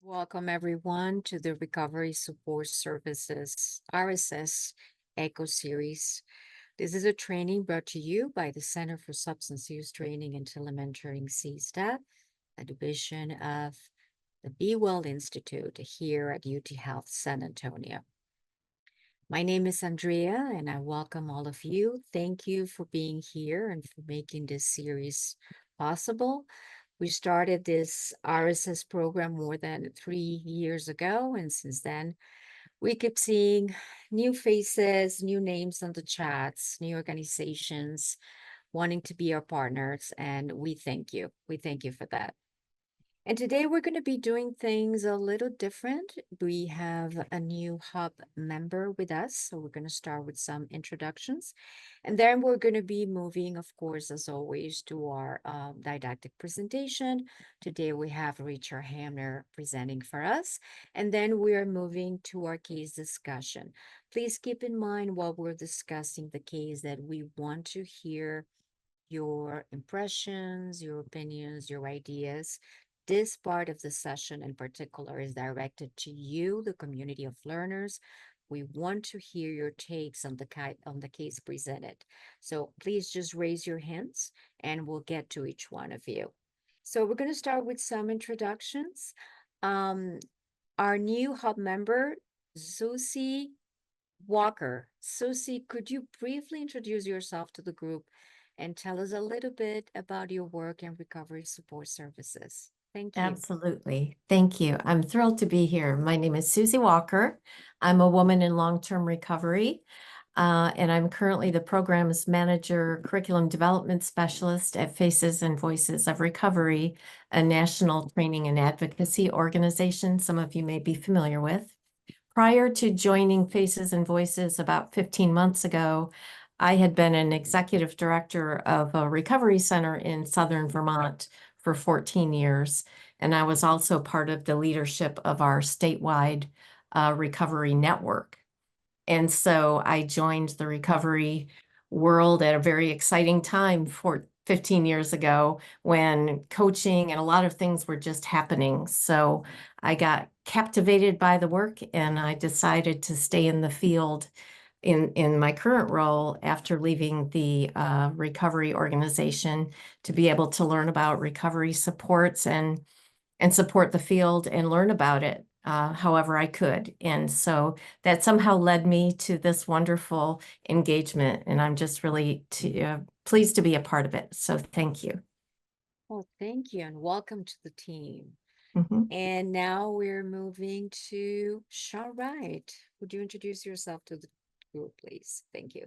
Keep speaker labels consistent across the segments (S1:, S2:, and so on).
S1: Welcome, everyone, to the Recovery Support Services RSS Echo Series. This is a training brought to you by the Center for Substance Use Training and Telementoring CSTAT, a division of the Be Well Institute here at UT Health San Antonio. My name is Andrea, and I welcome all of you. Thank you for being here and for making this series possible. We started this RSS program more than 3 years ago, and since then, we keep seeing new faces, new names on the chats, new organizations wanting to be our partners, and we thank you. We thank you for that. And today we're going to be doing things a little different. We have a new hub member with us, so we're going to start with some introductions. And then we're going to be moving, of course, as always, to our didactic presentation. Today we have Richard Hamner presenting for us. And then we are moving to our case discussion. Please keep in mind while we're discussing the case that we want to hear your impressions, your opinions, your ideas. This part of the session in particular is directed to you, the community of learners. We want to hear your takes on the case presented. So please just raise your hands and we'll get to each one of you. So we're going to start with some introductions. Our new hub member, Susie Walker. Susie, could you briefly introduce yourself to the group and tell us a little bit about your work in recovery support services? Thank you.
S2: Absolutely. Thank you. I'm thrilled to be here. My name is Susie Walker. I'm a woman in long-term recovery, and I'm currently the Programs Manager, Curriculum Development Specialist at Faces and Voices of Recovery, a national training and advocacy organization some of you may be familiar with. Prior to joining Faces and Voices about 15 months ago, I had been an executive director of a recovery center in Southern Vermont for 14 years. And I was also part of the leadership of our statewide recovery network. And so I joined the recovery world at a very exciting time 15 years ago when coaching and a lot of things were just happening. So I got captivated by the work and I decided to stay in the field in my current role after leaving the recovery organization to be able to learn about recovery supports and support the field and learn about it however I could. And so that somehow led me to this wonderful engagement. And I'm just really pleased to be a part of it. So thank you.
S1: Well, thank you and welcome to the team.
S2: Mm-hmm.
S1: And now we're moving to Sean Wright. Would you introduce yourself to the group, please? Thank you.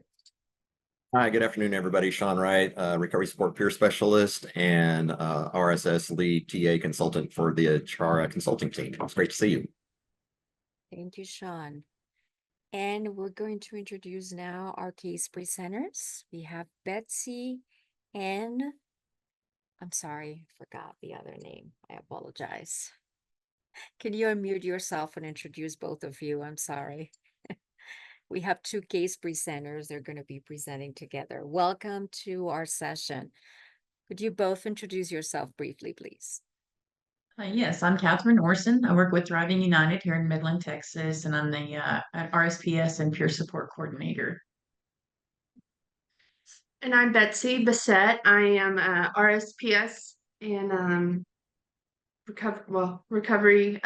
S3: Hi, good afternoon, everybody. Sean Wright, Recovery Support Peer Specialist and RSS Lead TA Consultant for the Chara Consulting Team. It's great to see you.
S1: Thank you, Sean. And we're going to introduce now our case presenters. We have Betsy and I'm sorry, I forgot the other name. I apologize. Can you unmute yourself and introduce both of you? I'm sorry. We have two case presenters. They're going to be presenting together. Welcome to our session. Could you both introduce yourself briefly, please?
S4: Yes, I'm Catherine Orson. I work with Thriving United here in Midland, Texas, and I'm the RSPS and Peer Support Coordinator.
S5: And I'm Betsy Bassett. I am RSPS and recovery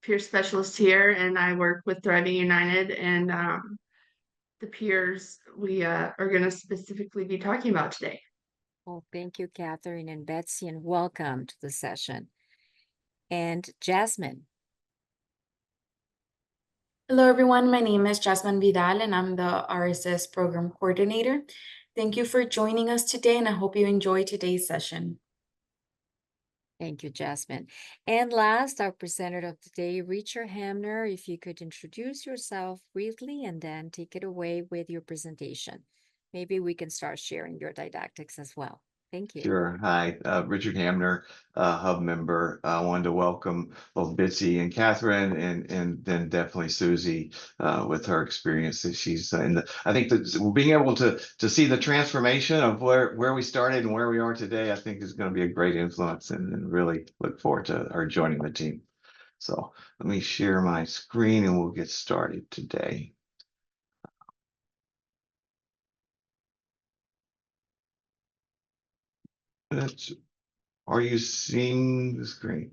S5: peer specialist here, and I work with Thriving United and the peers we are going to specifically be talking about today.
S1: Well, thank you, Catherine and Betsy, and welcome to the session. And Jasmine.
S6: Hello, everyone. My name is Jasmine Vidal, and I'm the RSS Program Coordinator. Thank you for joining us today, and I hope you enjoy today's session.
S1: Thank you, Jasmine. And last, our presenter of the day, Richard Hamner, if you could introduce yourself briefly and then take it away with your presentation. Maybe we can start sharing your didactics as well. Thank you.
S7: Sure. Hi, Richard Hamner, hub member. I wanted to welcome both Bitsy and Catherine, and then definitely Susie with her experience that she's in. I think that being able to see the transformation of where we started and where we are today, I think is going to be a great influence, and really look forward to her joining the team. So let me share my screen and we'll get started today. Are you seeing the screen?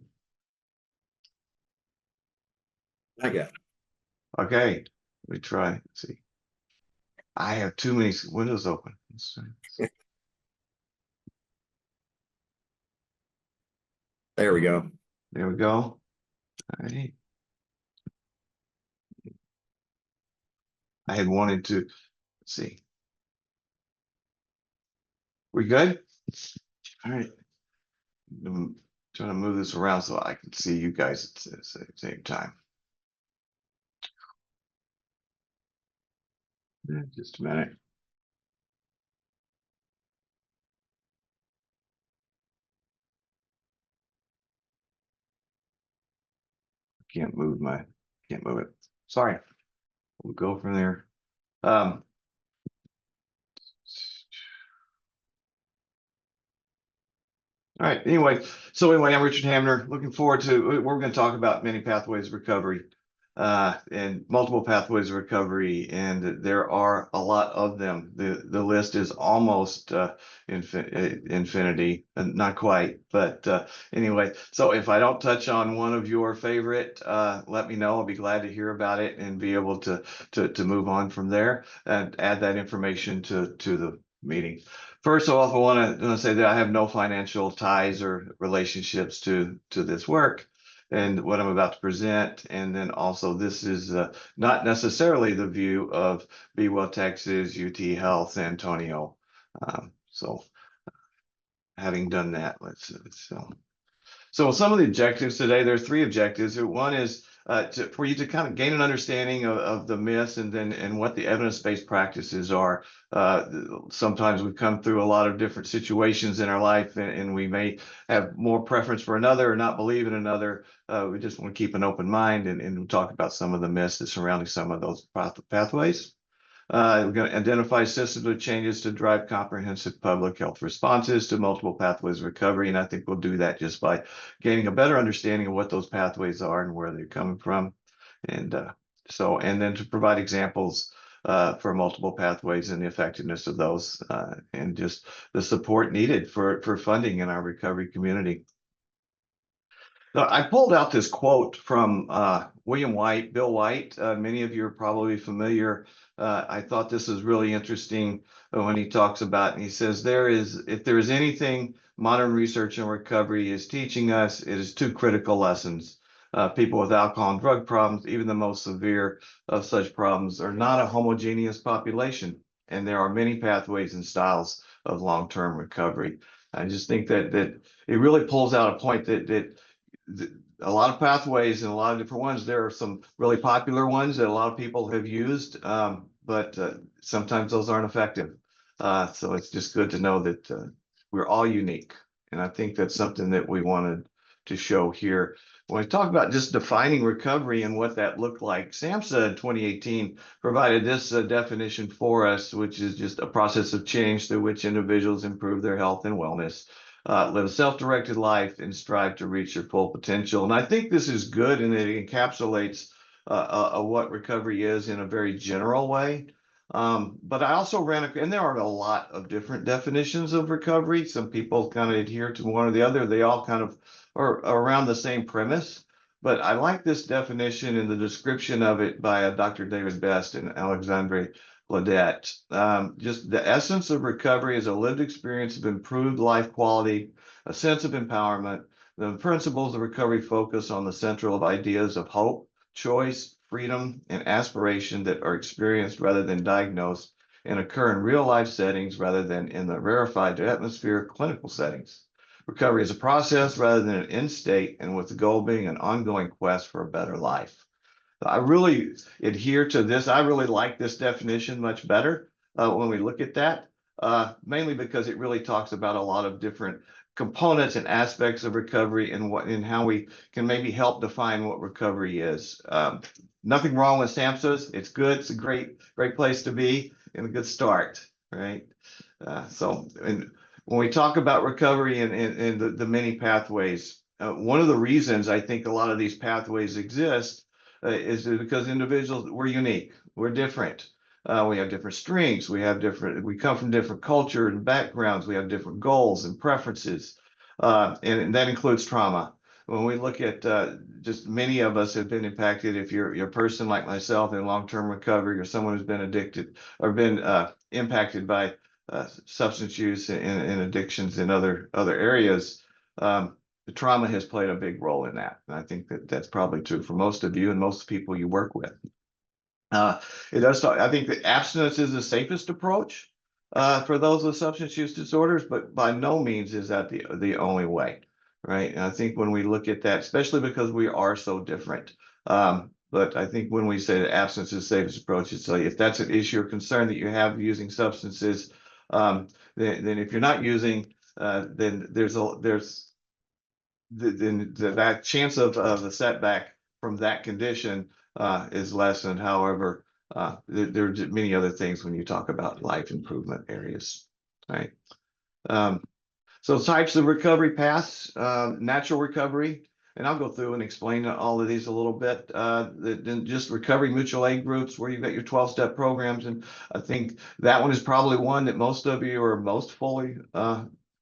S3: I got it.
S7: Okay, let me try. Let's see. I have too many windows open.
S3: There we go.
S7: There we go. All right. I had wanted to, let's see. We good? All right. I'm trying to move this around so I can see you guys at the same time. Just a minute. Can't move it. Sorry. We'll go from there. All right. Anyway, I'm Richard Hamner. Looking forward to, we're going to talk about many pathways of recovery, and multiple pathways of recovery, and there are a lot of them. The list is almost infinity, and not quite, but anyway. So if I don't touch on one of your favorite, let me know. I'll be glad to hear about it and be able to move on from there and add that information to the meeting. First off, I want to say that I have no financial ties or relationships to this work and what I'm about to present. And then also, this is not necessarily the view of Be Well Texas, UT Health, San Antonio. So having done that, let's so some of the objectives today, there are 3 objectives. One is for you to kind of gain an understanding of the myths and what the evidence-based practices are. Sometimes we've come through a lot of different situations in our life, and we may have more preference for another or not believe in another. We just want to keep an open mind and talk about some of the myths that surrounding some of those pathways. We're going to identify systems of changes to drive comprehensive public health responses to multiple pathways of recovery. And I think we'll do that just by gaining a better understanding of what those pathways are and where they're coming from. And then to provide examples for multiple pathways and the effectiveness of those, and just the support needed for funding in our recovery community. Now, I pulled out this quote from William White, Bill White. Many of you are probably familiar. I thought this was really interesting when he talks about, and he says, if there is anything modern research and recovery is teaching us, it is 2 critical lessons. People with alcohol and drug problems, even the most severe of such problems, are not a homogeneous population, and there are many pathways and styles of long-term recovery. I just think that it really pulls out a point that a lot of pathways and a lot of different ones. There are some really popular ones that a lot of people have used, but sometimes those aren't effective. So it's just good to know that we're all unique. And I think that's something that we wanted to show here. When we talk about just defining recovery and what that looked like, SAMHSA in 2018 provided this definition for us, which is just a process of change through which individuals improve their health and wellness. Live a self-directed life and strive to reach your full potential. And I think this is good, and it encapsulates what recovery is in a very general way. But I also and there are a lot of different definitions of recovery. Some people kind of adhere to one or the other. They all kind of are around the same premise. But I like this definition and the description of it by Dr. David Best and Alexandre Ledette. Just the essence of recovery is a lived experience of improved life quality, a sense of empowerment. The principles of recovery focus on the central of ideas of hope, choice, freedom, and aspiration that are experienced rather than diagnosed and occur in real life settings rather than in the rarefied atmosphere of clinical settings. Recovery is a process rather than an end state, and with the goal being an ongoing quest for a better life. I really adhere to this. I really like this definition much better when we look at that, mainly because it really talks about a lot of different components and aspects of recovery and how we can maybe help define what recovery is. Nothing wrong with SAMHSAs. It's good. It's a great place to be and a good start, right? And when we talk about recovery and the many pathways, one of the reasons I think a lot of these pathways exist is because individuals, we're unique, we're different. We have different strengths, we come from different cultures and backgrounds, we have different goals and preferences, and that includes trauma. When we look at just many of us have been impacted. If you're a person like myself in long-term recovery, or someone who's been addicted or been impacted by substance use and addictions in other areas, the trauma has played a big role in that. And I think that that's probably true for most of you and most people you work with. It does talk, I think that abstinence is the safest approach for those with substance use disorders, but by no means is that the only way, right? And I think when we look at that, especially because we are so different, but I think when we say that abstinence is the safest approach, it's like if that's an issue or concern that you have using substances, then if you're not using, then then that chance of a setback from that condition is lessened. However, there are many other things when you talk about life improvement areas, right? So types of recovery paths, natural recovery, and I'll go through and explain all of these a little bit. Then just recovery mutual aid groups where you've got your 12-step programs. And I think that one is probably one that most of you are most fully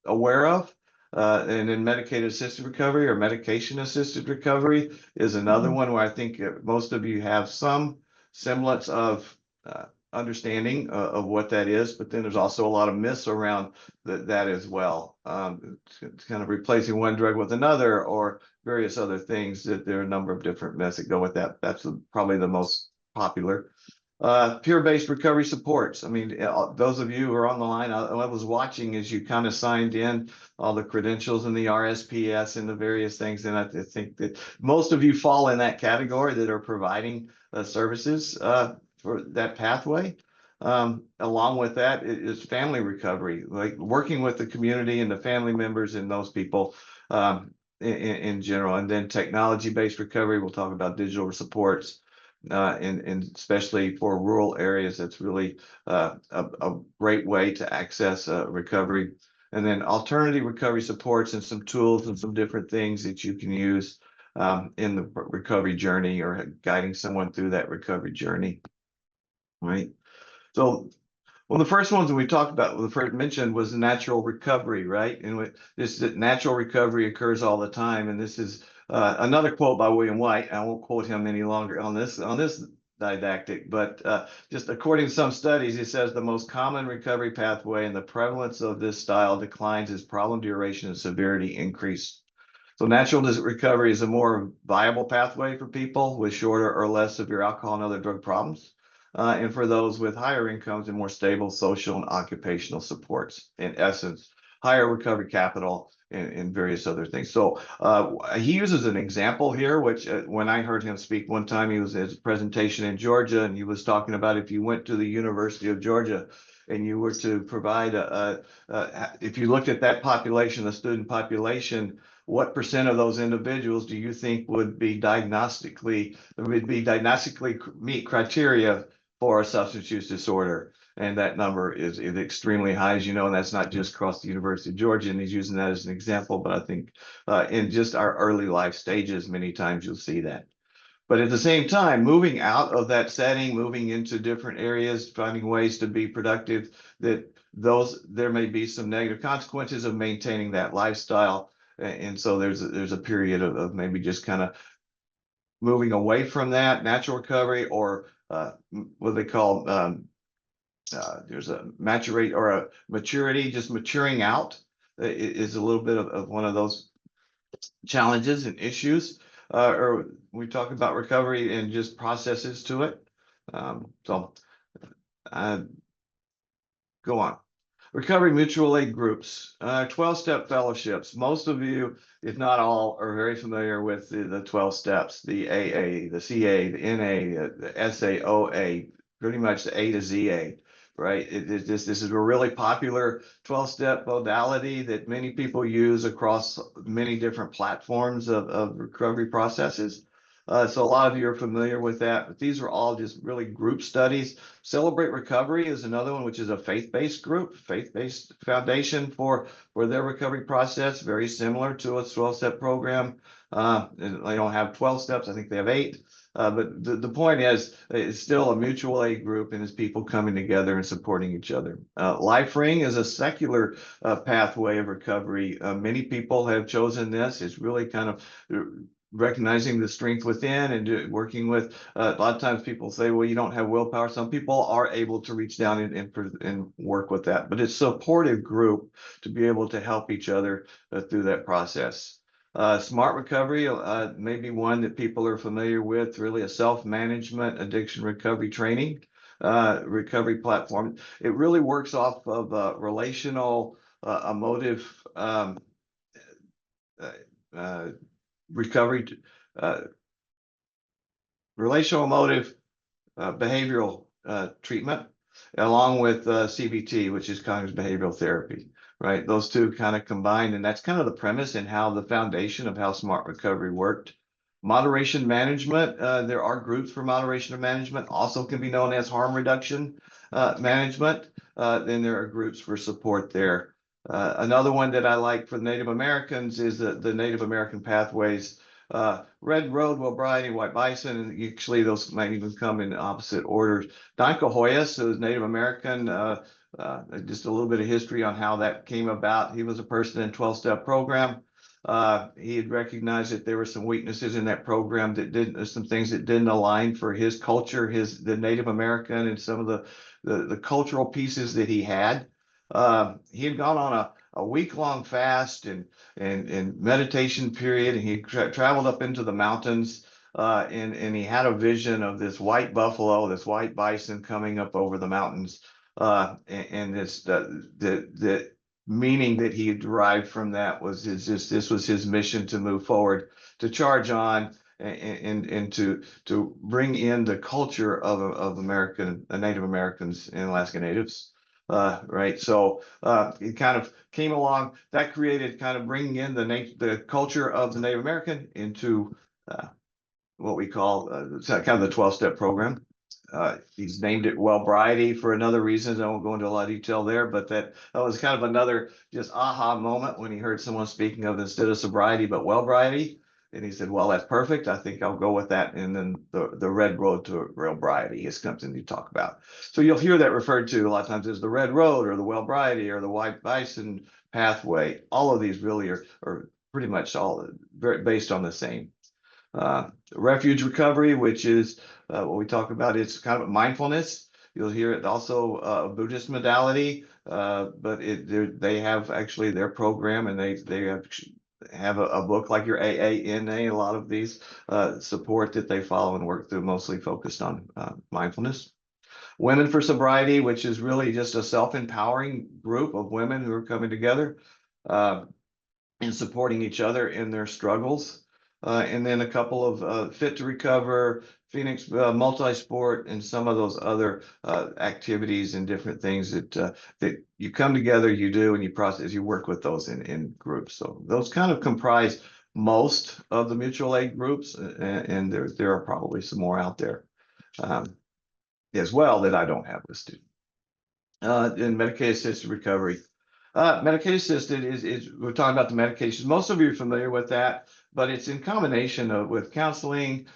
S7: aware of. And then medicated assisted recovery or medication assisted recovery is another one where I think most of you have some semblance of understanding of what that is, but then there's also a lot of myths around that as well. It's kind of replacing one drug with another or various other things. That there are a number of different myths that go with that. That's probably the most popular. Peer-based recovery supports. I mean, those of you who are on the line, I was watching as you kind of signed in all the credentials and the RSPS and the various things. And I think that most of you fall in that category that are providing services for that pathway. Along with that is family recovery, like working with the community and the family members and those people in general. And then technology-based recovery, we'll talk about digital supports. And especially for rural areas, that's really a great way to access recovery. And then alternative recovery supports and some tools and some different things that you can use in the recovery journey or guiding someone through that recovery journey, right? So well, the first ones that we talked about, the first mentioned was natural recovery, right? And this natural recovery occurs all the time. And this is another quote by William White. I won't quote him any longer on this didactic, but just according to some studies, he says the most common recovery pathway and the prevalence of this style declines as problem duration and severity increase. So natural recovery is a more viable pathway for people with shorter or less severe alcohol and other drug problems. And for those with higher incomes and more stable social and occupational supports, in essence, higher recovery capital and various other things. So he uses an example here, which when I heard him speak one time, he was at a presentation in Georgia, and he was talking about if you went to the University of Georgia and you were to provide if you looked at that population, the student population, what percent of those individuals do you think would be diagnostically meet criteria for a substance use disorder? And that number is extremely high, as you know, and that's not just across the University of Georgia, and he's using that as an example, but I think in just our early life stages, many times you'll see that. But at the same time, moving out of that setting, moving into different areas, finding ways to be productive, there may be some negative consequences of maintaining that lifestyle. And so there's a period of maybe just kind of moving away from that natural recovery, or what they call there's a maturate or a maturity, just maturing out is a little bit of one of those challenges and issues. Or we talk about recovery and just processes to it. So go on. Recovery mutual aid groups, 12-step fellowships. Most of you, if not all, are very familiar with the 12 steps, the AA, the CA, the NA, the SAOA, pretty much the A to ZA, right? This is a really popular 12-step modality that many people use across many different platforms of recovery processes. So a lot of you are familiar with that, but these are all just really group studies. Celebrate Recovery is another one, which is a faith-based group, faith-based foundation for their recovery process, very similar to a 12-step program. They don't have 12 steps, I think they have 8. But the point is, it's still a mutual aid group, and it's people coming together and supporting each other. Life Ring is a secular pathway of recovery. Many people have chosen this. It's really kind of recognizing the strength within and working with, a lot of times people say, well, you don't have willpower. Some people are able to reach down and work with that, but it's a supportive group to be able to help each other through that process. Smart Recovery may be one that people are familiar with, really a self-management addiction recovery training recovery platform. It really works off of relational emotive recovery, relational emotive behavioral treatment, along with CBT, which is cognitive behavioral therapy, right? Those two kind of combined, and that's kind of the premise and how the foundation of how Smart Recovery worked. Moderation management, there are groups for moderation of management, also can be known as harm reduction management. Then there are groups for support there. Another one that I like for the Native Americans is the Native American Pathways. Red Road, Wellbriety, White Bison, and actually those might even come in opposite orders. Don Cahoyas, who is Native American, just a little bit of history on how that came about. He was a person in 12-step program. He had recognized that there were some weaknesses in that program that some things that didn't align for his culture, the Native American, and some of the cultural pieces that he had. He had gone on a week-long fast and meditation period, and he traveled up into the mountains, and he had a vision of this white buffalo, this white bison coming up over the mountains, and this the meaning that he derived from that was this was his mission to move forward, to charge on, and to bring in the culture of Native Americans and Alaska Natives. Right, so it kind of came along that created kind of bringing in the culture of the Native American into what we call kind of the 12-step program. He's named it Wellbriety for another reason. I won't go into a lot of detail there, but that was kind of another just aha moment when he heard someone speaking of instead of sobriety, but Wellbriety. And he said, well, that's perfect. I think I'll go with that. And then the Red Road to Wellbriety is something you talk about. So you'll hear that referred to a lot of times as the Red Road or the Wellbriety or the White Bison pathway. All of these really are pretty much all very based on the same. Refuge recovery, which is what we talk about, it's kind of mindfulness. You'll hear it also a Buddhist modality, but they have actually their program, and they have a book like your AANA, a lot of these support that they follow and work through, mostly focused on mindfulness. Women for Sobriety, which is really just a self-empowering group of women who are coming together and supporting each other in their struggles. And then a couple of Fit to Recover, Phoenix Multisport, and some of those other activities and different things that you come together, you do, and you process, you work with those in groups. So those kind of comprise most of the mutual aid groups, and there are probably some more out there as well that I don't have listed. In medicated assisted recovery. Medicaid assisted is we're talking about the medications. Most of you are familiar with that, but it's in combination with counseling,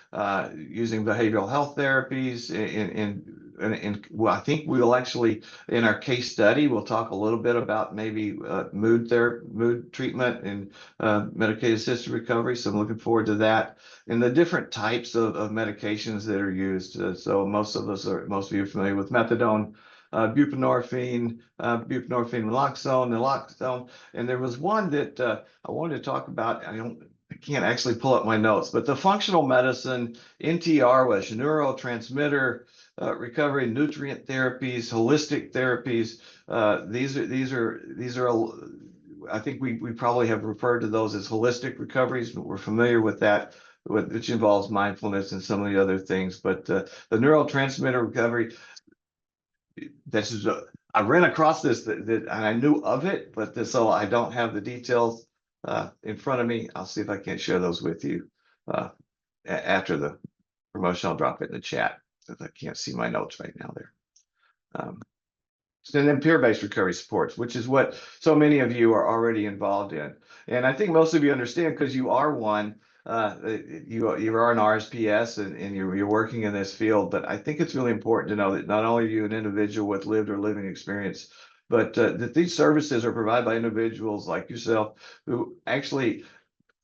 S7: using behavioral health therapies, and well, I think we'll actually, in our case study, we'll talk a little bit about maybe mood treatment and medicaid assisted recovery. So I'm looking forward to that, and the different types of medications that are used. So most of you are familiar with methadone, buprenorphine, naloxone, and there was one that I wanted to talk about. I can't actually pull up my notes, but the functional medicine NTR was neurotransmitter recovery, nutrient therapies, holistic therapies. These are I think we probably have referred to those as holistic recoveries, but we're familiar with that, which involves mindfulness and some of the other things. But the neurotransmitter recovery, this is I ran across this and I knew of it, but so I don't have the details in front of me. I'll see if I can't share those with you. after the promotion, I'll drop it in the chat, because I can't see my notes right now there. And then peer-based recovery supports, which is what so many of you are already involved in. And I think most of you understand, because you are one, you are an RSPS and you're working in this field. But I think it's really important to know that not only are you an individual with lived or living experience, but that these services are provided by individuals like yourself who actually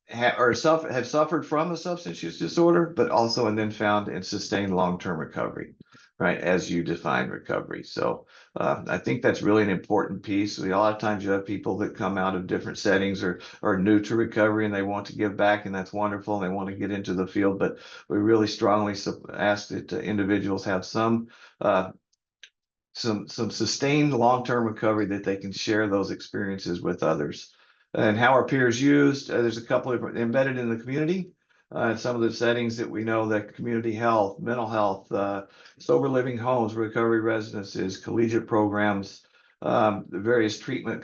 S7: have suffered from a substance use disorder, but also and then found and sustained long-term recovery, right? As you define recovery. So I think that's really an important piece. A lot of times you have people that come out of different settings or are new to recovery and they want to give back, and that's wonderful. And they want to get into the field, but we really strongly ask that individuals have some sustained long-term recovery, that they can share those experiences with others. And how are peers used? There's a couple of embedded in the community. Some of the settings that we know, that community health, mental health, sober living homes, recovery residences, collegiate programs, the various treatment,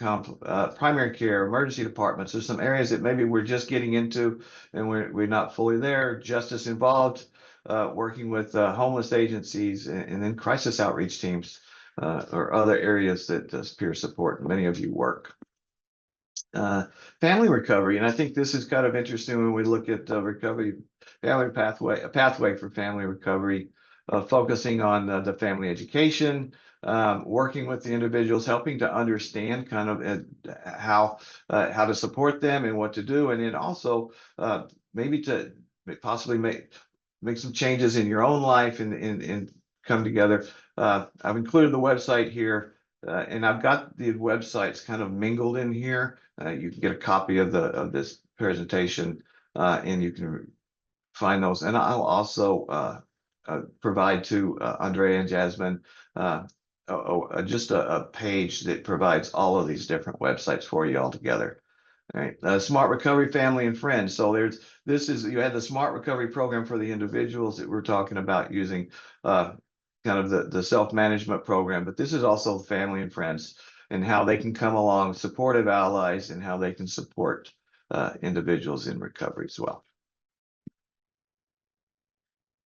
S7: primary care, emergency departments. There's some areas that maybe we're just getting into and we're not fully there. Justice involved, working with homeless agencies, and then crisis outreach teams. Or other areas that peer support. Many of you work. Family recovery, and I think this is kind of interesting when we look at recovery, family pathway, a pathway for family recovery, focusing on the family education, working with the individuals, helping to understand kind of how to support them and what to do, and then also maybe to possibly make some changes in your own life and come together. I've included the website here, and I've got the websites kind of mingled in here. You can get a copy of this presentation, and you can find those. And I'll also provide to Andrea and Jasmine just a page that provides all of these different websites for you all together. All right, Smart Recovery Family and Friends. So you had the Smart Recovery program for the individuals that we're talking about using kind of the self-management program, but this is also family and friends and how they can come along, supportive allies, and how they can support individuals in recovery as well.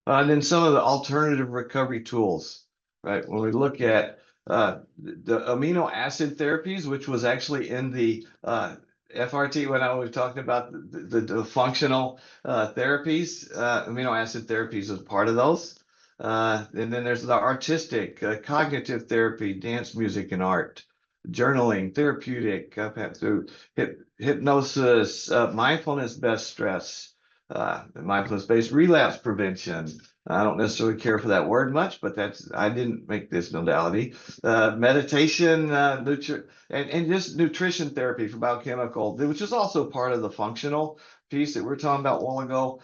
S7: And then some of the alternative recovery tools, right? When we look at the amino acid therapies, which was actually in the FRT when I was talking about the functional therapies, amino acid therapies was part of those. And then there's the artistic, cognitive therapy, dance, music, and art, journaling, therapeutic, through hypnosis, mindfulness-based stress, mindfulness-based relapse prevention. I don't necessarily care for that word much, but I didn't make this modality. Meditation, and just nutrition therapy for biochemical, which is also part of the functional piece that we were talking about a while ago,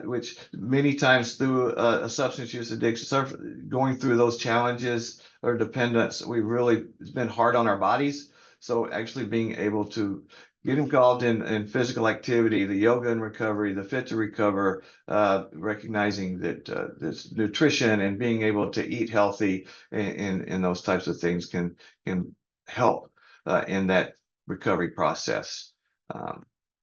S7: which many times through a substance use addiction, going through those challenges or dependence, it's been hard on our bodies. So actually being able to get involved in physical activity, the yoga and recovery, the fit to recover, recognizing that this nutrition and being able to eat healthy and those types of things can help in that recovery process.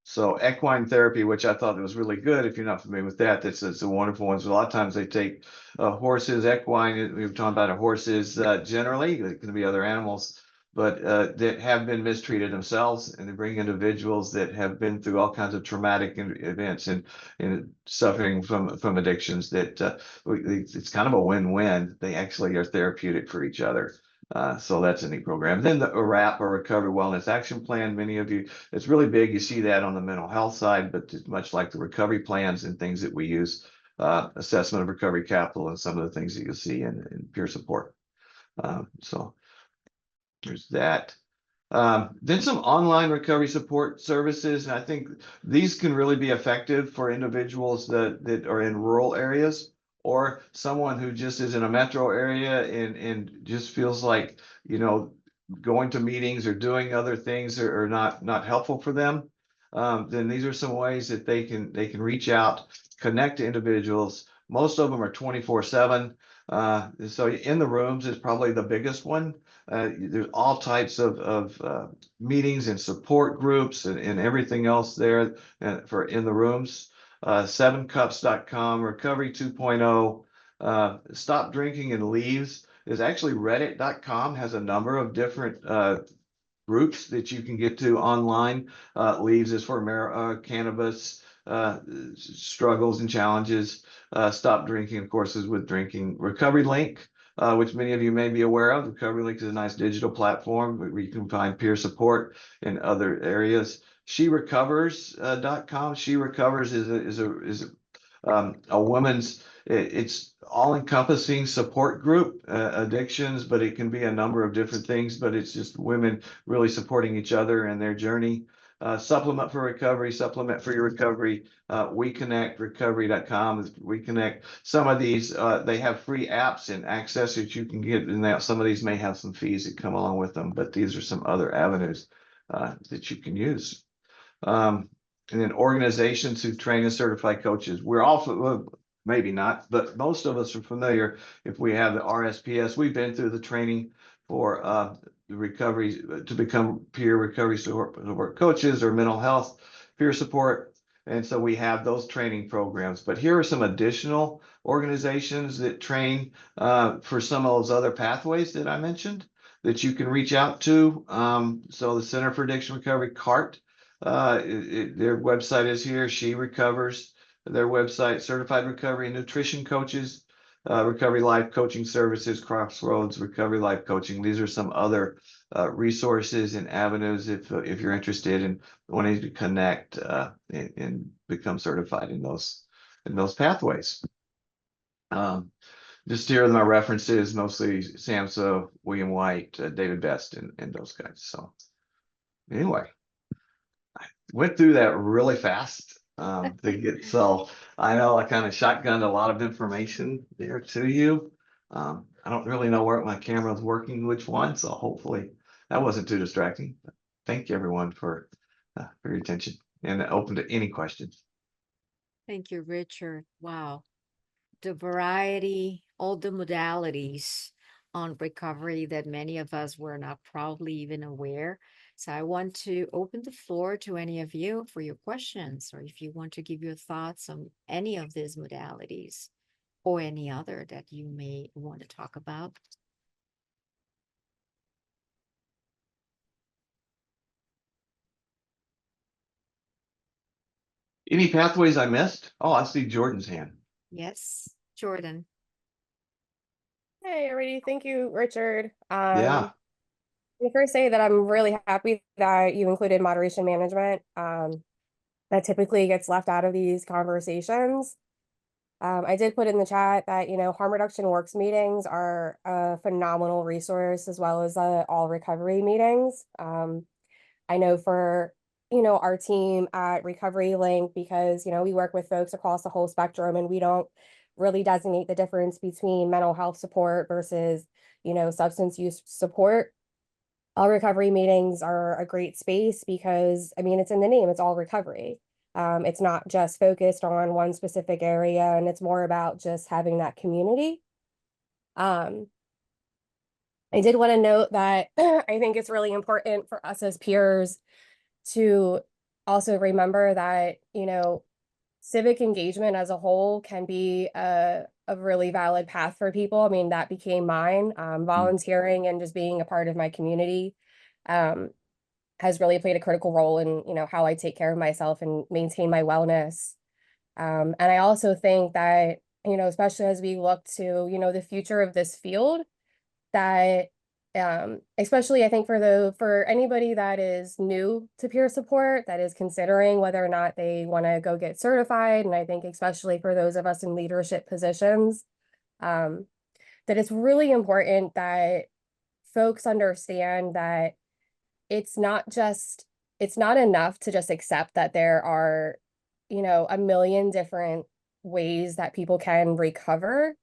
S7: So equine therapy, which I thought was really good. If you're not familiar with that, it's a wonderful one. So a lot of times they take horses, equine, we were talking about horses generally, it can be other animals, but that have been mistreated themselves, and they bring individuals that have been through all kinds of traumatic events and suffering from addictions that it's kind of a win-win. They actually are therapeutic for each other. So that's a neat program. Then the RAP, or Recovery Wellness Action Plan, many of you, it's really big. You see that on the mental health side, but it's much like the recovery plans and things that we use, assessment of recovery capital, and some of the things that you'll see in peer support. So there's that. Then some online recovery support services. And I think these can really be effective for individuals that are in rural areas, or someone who just is in a metro area and just feels like, going to meetings or doing other things are not helpful for them. Then these are some ways that they can reach out, connect to individuals. Most of them are 24/7. So in the rooms is probably the biggest one. There's all types of meetings and support groups and everything else there for in the rooms. 7cups.com, Recovery 2.0, Stop Drinking and Leaves is actually reddit.com, has a number of different groups that you can get to online. Leaves is for cannabis struggles and challenges. Stop Drinking, of course, is with drinking. Recovery Link, which many of you may be aware of. Recovery Link is a nice digital platform where you can find peer support in other areas. SheRecovers.com. She Recovers is a woman's, it's all-encompassing support group, addictions, but it can be a number of different things, but it's just women really supporting each other and their journey. Supplement for Recovery, Supplement for Your Recovery, WeConnect, recovery.com, WeConnect. Some of these, they have free apps and access that you can get, and some of these may have some fees that come along with them, but these are some other avenues that you can use. And then organizations who train and certify coaches. We're also, well, maybe not, but most of us are familiar. If we have the RSPS, we've been through the training for the recovery to become peer recovery support coaches or mental health peer support. And so we have those training programs. But here are some additional organizations that train for some of those other pathways that I mentioned that you can reach out to. So the Center for Addiction Recovery, CART, their website is here. She Recovers, their website. Certified Recovery and Nutrition Coaches, Recovery Life Coaching Services, Crossroads Recovery Life Coaching. These are some other resources and avenues if you're interested in wanting to connect and become certified in those pathways. Just here are my references, mostly SAMHSA, William White, David Best, and those guys. So anyway, I went through that really fast to get, so I know I kind of shotgunned a lot of information there to you. I don't really know where my camera's working, which one, so hopefully that wasn't too distracting. But thank you everyone for your attention and open to any questions.
S1: Thank you, Richard. Wow. The variety, all the modalities on recovery that many of us were not probably even aware. So I want to open the floor to any of you for your questions, or if you want to give your thoughts on any of these modalities or any other that you may want to talk about.
S7: Any pathways I missed? Oh, I see Jordan's hand.
S1: Yes, Jordan.
S8: Hey, everybody. Thank you, Richard.
S7: Yeah.
S8: Let me first say that I'm really happy that you included moderation management. That typically gets left out of these conversations. I did put in the chat that, harm reduction works meetings are a phenomenal resource, as well as all recovery meetings. I know for, our team at Recovery Link, because, we work with folks across the whole spectrum, and we don't really designate the difference between mental health support versus, substance use support. All recovery meetings are a great space because, it's in the name, it's all recovery. It's not just focused on one specific area, and it's more about just having that community. I did want to note that I think it's really important for us as peers to also remember that, civic engagement as a whole can be a really valid path for people. That became mine. Volunteering and just being a part of my community has really played a critical role in, how I take care of myself and maintain my wellness. And I also think that, especially as we look to, the future of this field, that especially I think for anybody that is new to peer support, that is considering whether or not they want to go get certified, and I think especially for those of us in leadership positions, that it's really important that folks understand that it's not enough to just accept that there are, a million different ways that people can recover,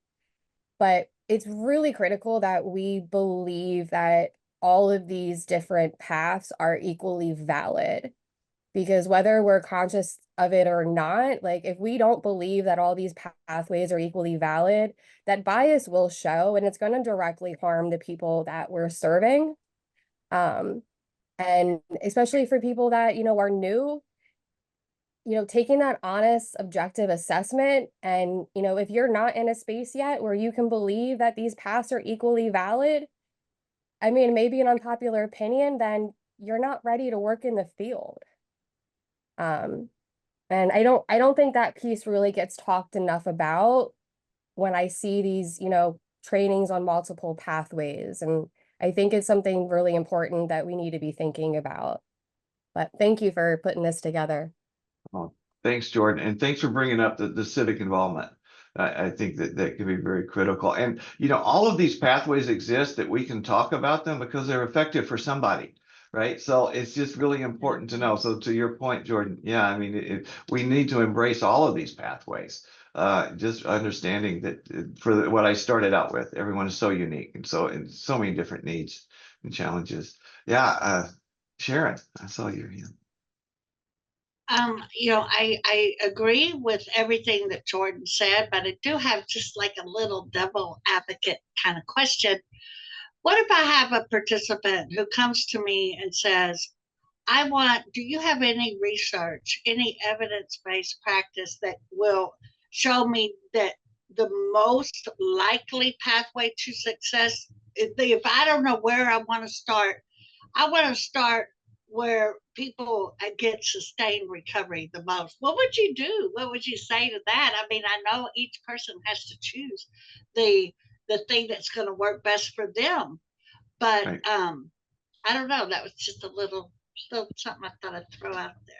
S8: but it's really critical that we believe that all of these different paths are equally valid, because whether we're conscious of it or not, like if we don't believe that all these pathways are equally valid, that bias will show, and it's going to directly harm the people that we're serving. And especially for people that, are new, taking that honest, objective assessment. And, if you're not in a space yet where you can believe that these paths are equally valid, I mean, maybe an unpopular opinion, then you're not ready to work in the field. And I don't think that piece really gets talked enough about when I see these, trainings on multiple pathways. And I think it's something really important that we need to be thinking about. But thank you for putting this together.
S7: Oh, thanks, Jordan, and thanks for bringing up the civic involvement. I think that can be very critical. And, all of these pathways exist that we can talk about them because they're effective for somebody, right? So it's just really important to know. So to your point, Jordan, yeah, I mean, we need to embrace all of these pathways. Just understanding that for what I started out with, everyone is so unique and so many different needs and challenges. Yeah, Sharon, I saw your hand.
S9: I agree with everything that Jordan said, but I do have just like a little devil advocate kind of question. What if I have a participant who comes to me and says, do you have any research, any evidence-based practice that will show me that the most likely pathway to success, if I don't know where I want to start, I want to start where people get sustained recovery the most. What would you do? What would you say to that? I mean, I know each person has to choose the thing that's going to work best for them, but
S7: Right.
S9: I don't know. That was just a little something I thought I'd throw out there.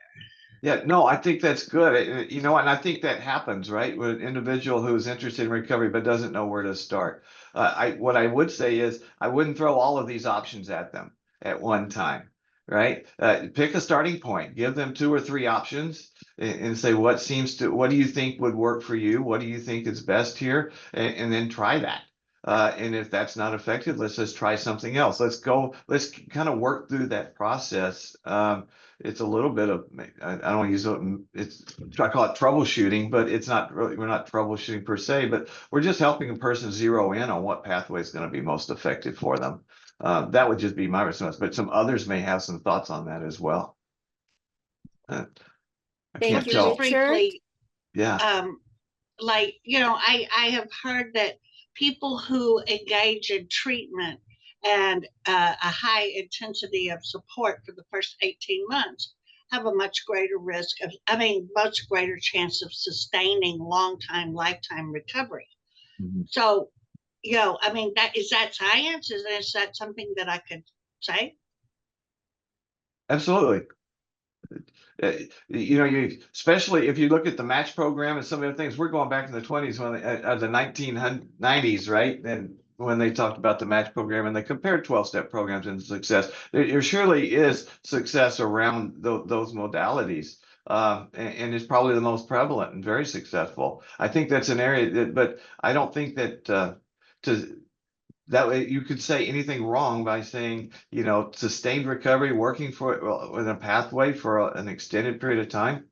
S7: Yeah, no, I think that's good. And I think that happens, right? With an individual who's interested in recovery but doesn't know where to start. What I would say is I wouldn't throw all of these options at them at one time, right? Pick a starting point, give them 2 or 3 options and say, what do you think would work for you? What do you think is best here? And then try that. And if that's not effective, let's just try something else. Let's kind of work through that process. It's a little bit of, I don't want to use I call it troubleshooting, but it's not really, we're not troubleshooting per se, but we're just helping a person zero in on what pathway is going to be most effective for them. That would just be my response, but some others may have some thoughts on that as well. I
S1: Thank
S7: can't
S1: you,
S7: tell.
S9: Just briefly,
S7: Yeah.
S9: I have heard that people who engage in treatment and a high intensity of support for the first 18 months have a much greater much greater chance of sustaining lifetime recovery.
S7: Mm-hmm.
S9: So, is that science? Is that something that I could say?
S7: Absolutely. Especially if you look at the match program and some of the things, we're going back in the 20s when the 1990s, right? And when they talked about the match program and they compared 12-step programs and success, there surely is success around those modalities. And it's probably the most prevalent and very successful. I think that's an area but I don't think that that way you could say anything wrong by saying, sustained recovery, working in a pathway for an extended period of time.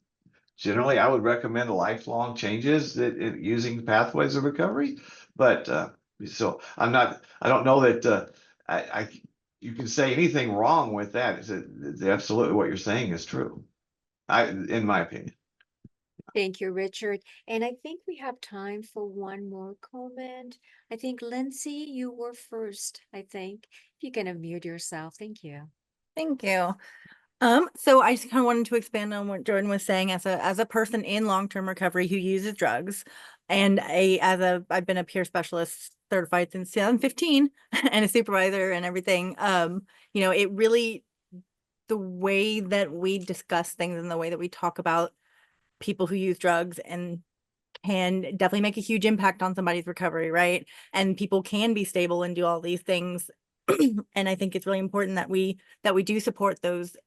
S7: Generally, I would recommend lifelong changes using pathways of recovery. But so I don't know that you can say anything wrong with that. Absolutely what you're saying is true, in my opinion.
S1: Thank you, Richard. And I think we have time for one more comment. I think Lindsay, you were first, I think. If you can unmute yourself. Thank you.
S10: Thank you. So I just kind of wanted to expand on what Jordan was saying as a person in long-term recovery who uses drugs, and I've been a peer specialist certified since 2015 and a supervisor and everything. It really, the way that we discuss things and the way that we talk about people who use drugs and can definitely make a huge impact on somebody's recovery, right? And people can be stable and do all these things. And I think it's really important that we do support those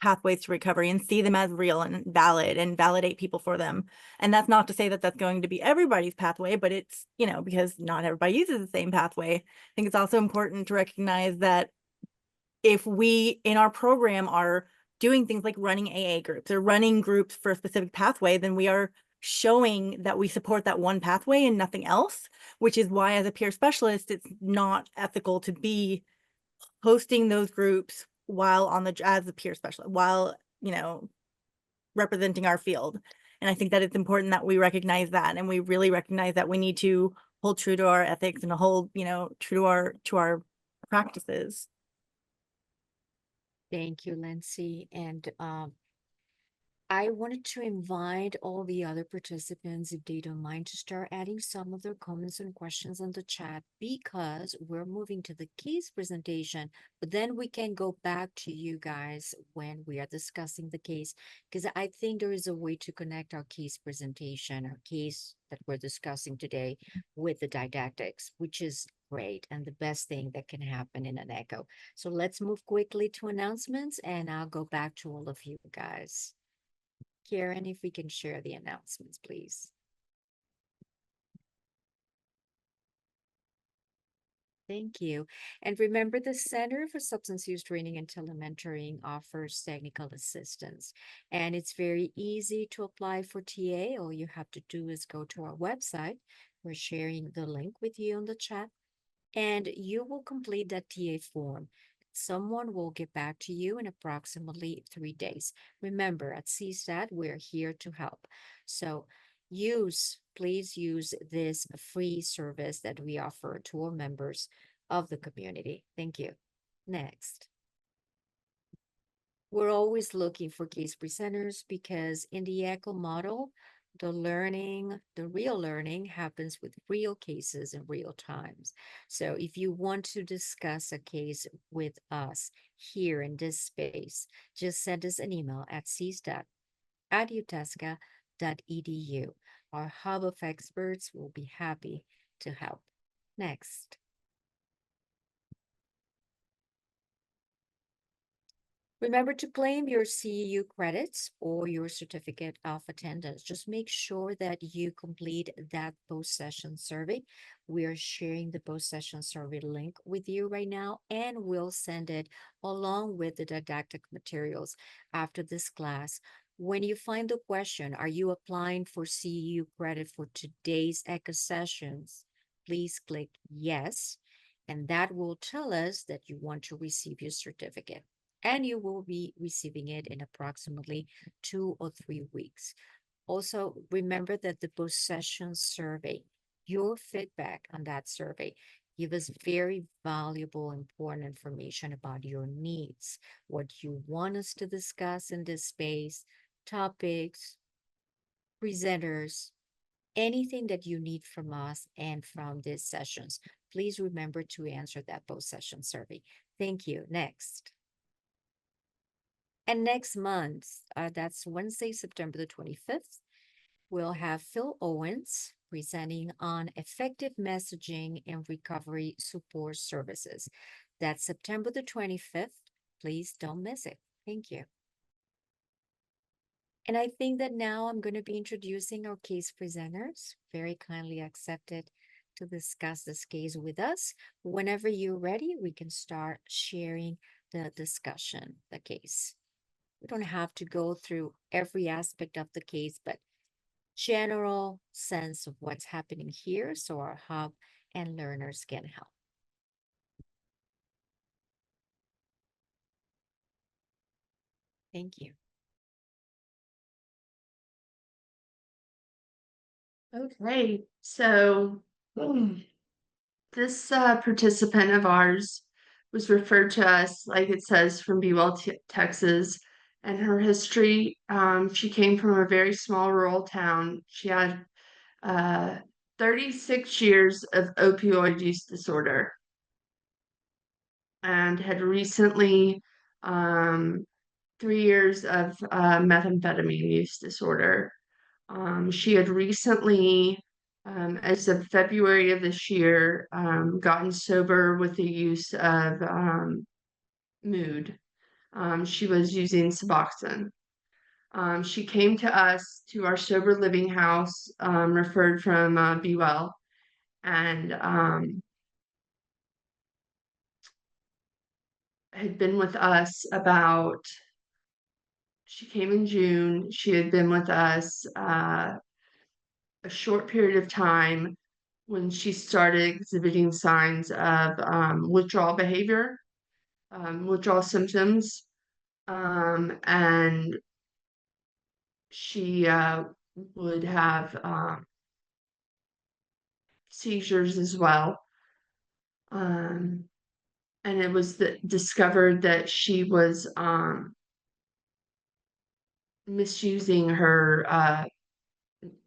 S10: pathways to recovery and see them as real and valid and validate people for them. And that's not to say that that's going to be everybody's pathway, but it's, because not everybody uses the same pathway. I think it's also important to recognize that if we in our program are doing things like running AA groups or running groups for a specific pathway, then we are showing that we support that one pathway and nothing else, which is why as a peer specialist, it's not ethical to be hosting those groups while as a peer specialist, while, representing our field. And I think that it's important that we recognize that, and we really recognize that we need to hold true to our ethics and hold, true to our practices.
S1: Thank you, Lindsay. And I wanted to invite all the other participants, if they don't mind, to start adding some of their comments and questions in the chat, because we're moving to the case presentation, but then we can go back to you guys when we are discussing the case, because I think there is a way to connect our case presentation, our case that we're discussing today, with the didactics, which is great and the best thing that can happen in an echo. So let's move quickly to announcements, and I'll go back to all of you guys. Karen, if we can share the announcements, please. Thank you. And remember, the Center for Substance Use Training and Telementoring offers technical assistance, and it's very easy to apply for TA. All you have to do is go to our website. We're sharing the link with you on the chat, and you will complete that TA form. Someone will get back to you in approximately 3 days. Remember, at CSTAT, we're here to help. So please use this free service that we offer to all members of the community. Thank you. Next. We're always looking for case presenters, because in the ECHO model, the real learning happens with real cases in real times. So if you want to discuss a case with us here in this space, just send us an email at cstat@utesca.edu. Our hub of experts will be happy to help. Next. Remember to claim your CEU credits or your certificate of attendance. Just make sure that you complete that post-session survey. We are sharing the post-session survey link with you right now, and we'll send it along with the didactic materials after this class. When you find the question, are you applying for CEU credit for today's ECHO sessions? Please click yes, and that will tell us that you want to receive your certificate. And you will be receiving it in approximately 2 or 3 weeks. Also, remember that the post-session survey, your feedback on that survey, give us very valuable, important information about your needs, what you want us to discuss in this space, topics, presenters, anything that you need from us and from these sessions. Please remember to answer that post-session survey. Thank you. Next. And next month, that's Wednesday, September the 25th, we'll have Phil Owens presenting on effective messaging and recovery support services. That's September the 25th. Please don't miss it. Thank you. And I think that now I'm going to be introducing our case presenters. Very kindly accepted to discuss this case with us. Whenever you're ready, we can start sharing the discussion, the case. We don't have to go through every aspect of the case, but general sense of what's happening here so our hub and learners can help. Thank you.
S5: Okay, so this participant of ours was referred to us, like it says, from Bewell, Texas. And her history, she came from a very small rural town. She had 36 years of opioid use disorder and had recently 3 years of methamphetamine use disorder. She had recently, as of February of this year, gotten sober with the use of mood. She was using Suboxone. She came to us, to our sober living house, referred from Bewell, and had been with us she came in June. She had been with us a short period of time when she started exhibiting signs of withdrawal behavior, withdrawal symptoms, and she would have seizures as well. And it was discovered that she was misusing her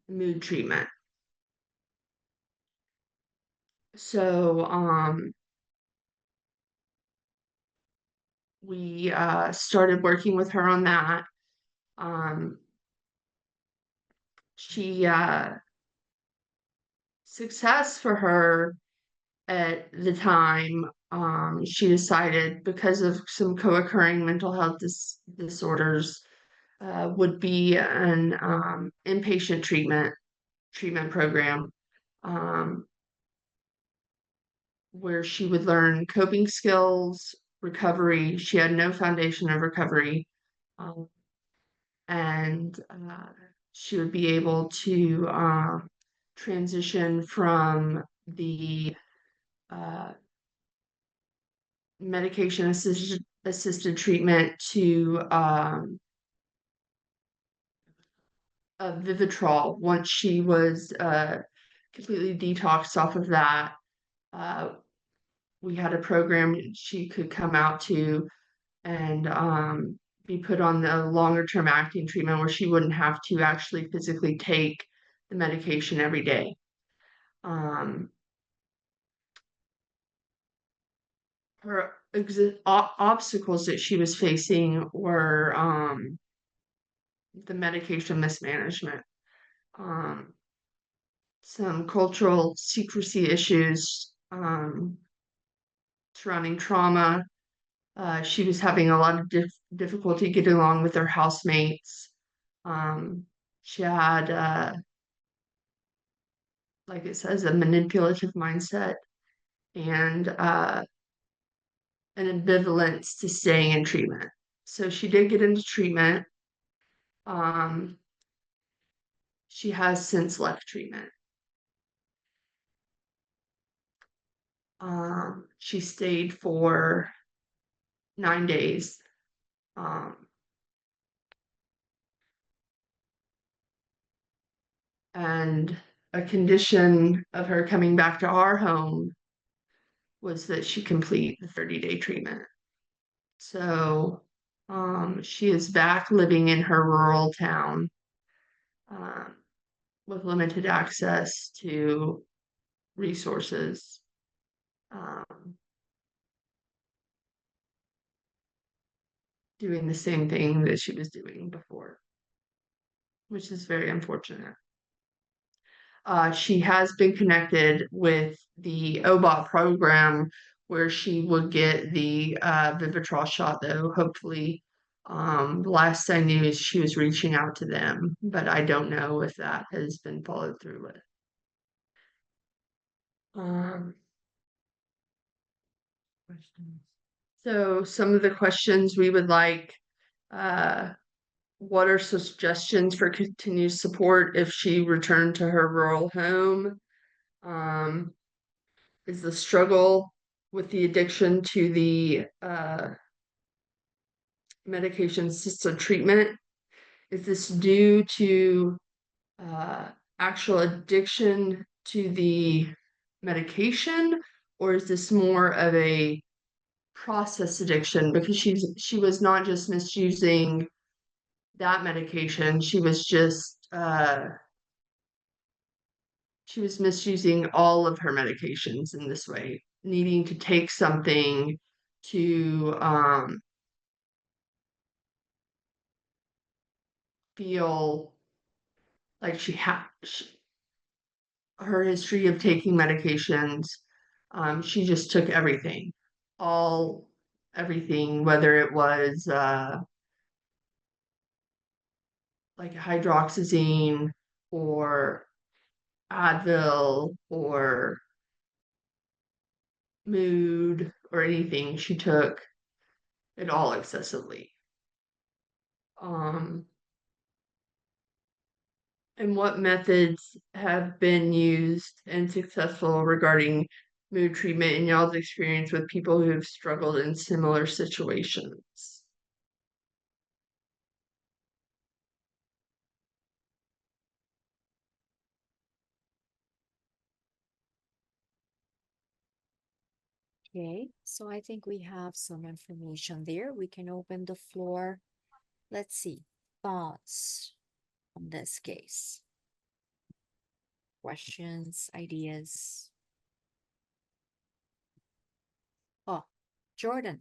S5: mood treatment. So we started working with her on that. She success for her at the time, she decided, because of some co-occurring mental health disorders, would be an inpatient treatment program, where she would learn coping skills, recovery. She had no foundation of recovery, and she would be able to transition from the medication assisted treatment to a Vivitrol. Once she was completely detoxed off of that, we had a program she could come out to and be put on the longer term acting treatment where she wouldn't have to actually physically take the medication every day. Her obstacles that she was facing were the medication mismanagement, some cultural secrecy issues surrounding trauma. She was having a lot of difficulty getting along with her housemates. She had, like it says, a manipulative mindset and an ambivalence to staying in treatment. So she did get into treatment. She has since left treatment. She stayed for 9 days. And a condition of her coming back to our home was that she complete the 30-day treatment. So she is back living in her rural town with limited access to resources. Doing the same thing that she was doing before, which is very unfortunate. She has been connected with the OBOT program where she would get the Vivitrol shot, though. Hopefully, last I knew she was reaching out to them, but I don't know if that has been followed through with. Questions. So some of the questions we would like, what are suggestions for continued support if she returned to her rural home? Is the struggle with the addiction to the medication assisted treatment, is this due to actual addiction to the medication, or is this more of a process addiction? Because she was not just misusing that medication, she was misusing all of her medications in this way, needing to take something to feel like her history of taking medications, she just took everything, everything, whether it was like hydroxyzine or Advil or mood or anything, she took it all excessively. And what methods have been used and successful regarding mood treatment in y'all's experience with people who have struggled in similar situations?
S1: Okay, so I think we have some information there. We can open the floor. Let's see, thoughts on this case. Questions, ideas. Oh, Jordan.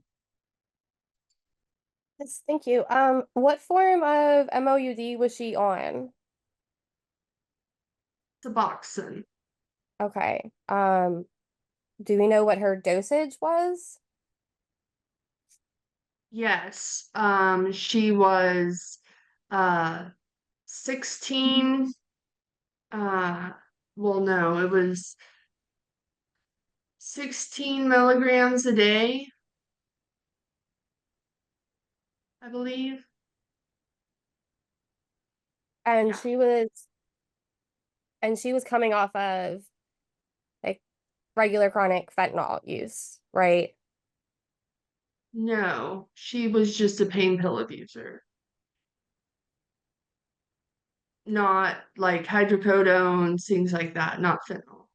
S8: Yes, thank you. What form of MOUD was she on?
S5: Suboxone.
S8: Okay. Do we know what her dosage was?
S5: Yes. She was 16 well no, it was 16 milligrams a day, I believe.
S8: And
S5: Yeah.
S8: she was coming off of like regular chronic fentanyl use, right?
S5: No, she was just a pain pill abuser. Not like hydrocodone, things like that, not fentanyl.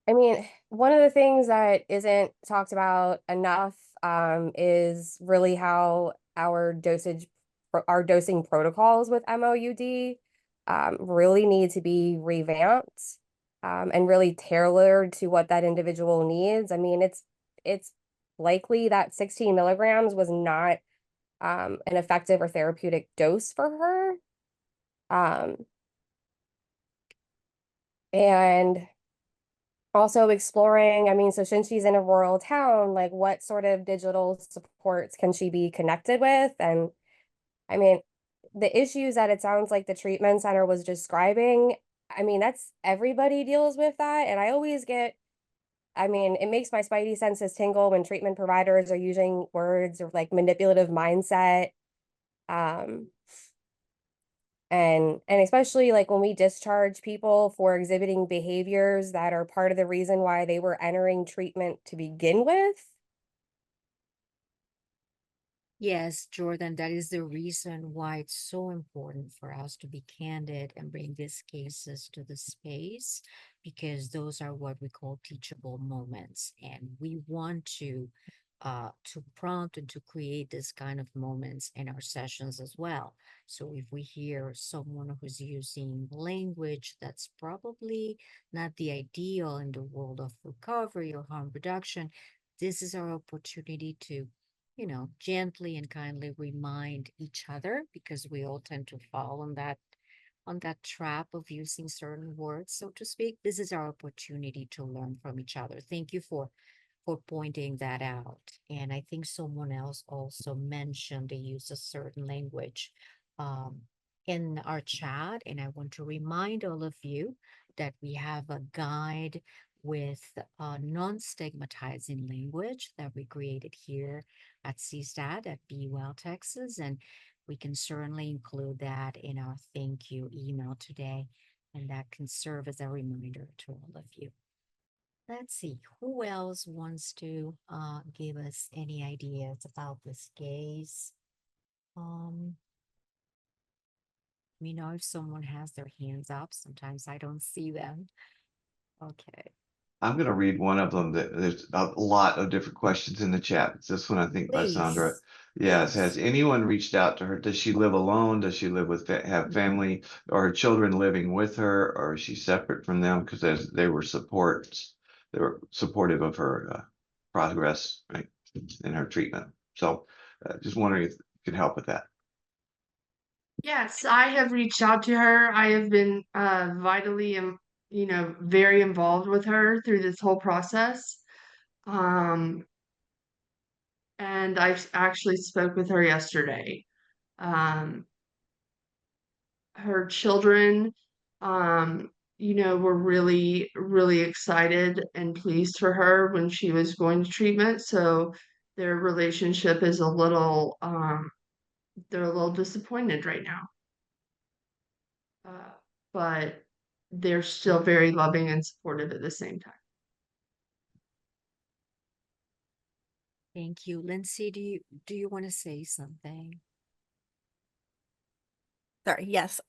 S8: I mean, one of the things that isn't talked about enough is really how our dosing protocols with MOUD really need to be revamped and really tailored to what that individual needs. I mean, it's likely that 16 milligrams was not an effective or therapeutic dose for her. And also exploring, I mean, so since she's in a rural town, like what sort of digital supports can she be connected with? And I mean, the issues that it sounds like the treatment center was describing, I mean, that's everybody deals with that. And I always get, I mean, it makes my spidey senses tingle when treatment providers are using words or like manipulative mindset. Um, and especially like when we discharge people for exhibiting behaviors that are part of the reason why they were entering treatment to begin with.
S1: Yes, Jordan, that is the reason why it's so important for us to be candid and bring these cases to the space, because those are what we call teachable moments. And we want to prompt and to create this kind of moments in our sessions as well. So if we hear someone who's using language that's probably not the ideal in the world of recovery or harm reduction, this is our opportunity to gently and kindly remind each other, because we all tend to fall on that trap of using certain words, so to speak. This is our opportunity to learn from each other. Thank you for pointing that out. And I think someone else also mentioned the use of certain language um, in our chat. And I want to remind all of you that we have a guide with non-stigmatizing language that we created here at CSTAT at Be Well, Texas. And we can certainly include that in our thank you email today. And that can serve as a reminder to all of you. Let's see, who else wants to give us any ideas about this case? Let me know if someone has their hands up. Sometimes I don't see them. Okay,
S7: I'm going to read one of them. There's a lot of different questions in the chat. It's this one, I think, by Sandra.
S1: please.
S7: Yes.
S1: Yes.
S7: Has anyone reached out to her? Does she live alone? Does she live with, have family or her children living with her? Or is she separate from them? Because they were supportive of her progress, right, in her treatment. So just wondering if you could help with that.
S5: Yes, I have reached out to her. I have been vitally very involved with her through this whole process. And I actually spoke with her yesterday. Her children, were really, really excited and pleased for her when she was going to treatment. So their relationship is they're a little disappointed right now. But they're still very loving and supportive at the same time.
S1: Thank you. Lindsay, do you want to say something?
S10: Sorry, yes.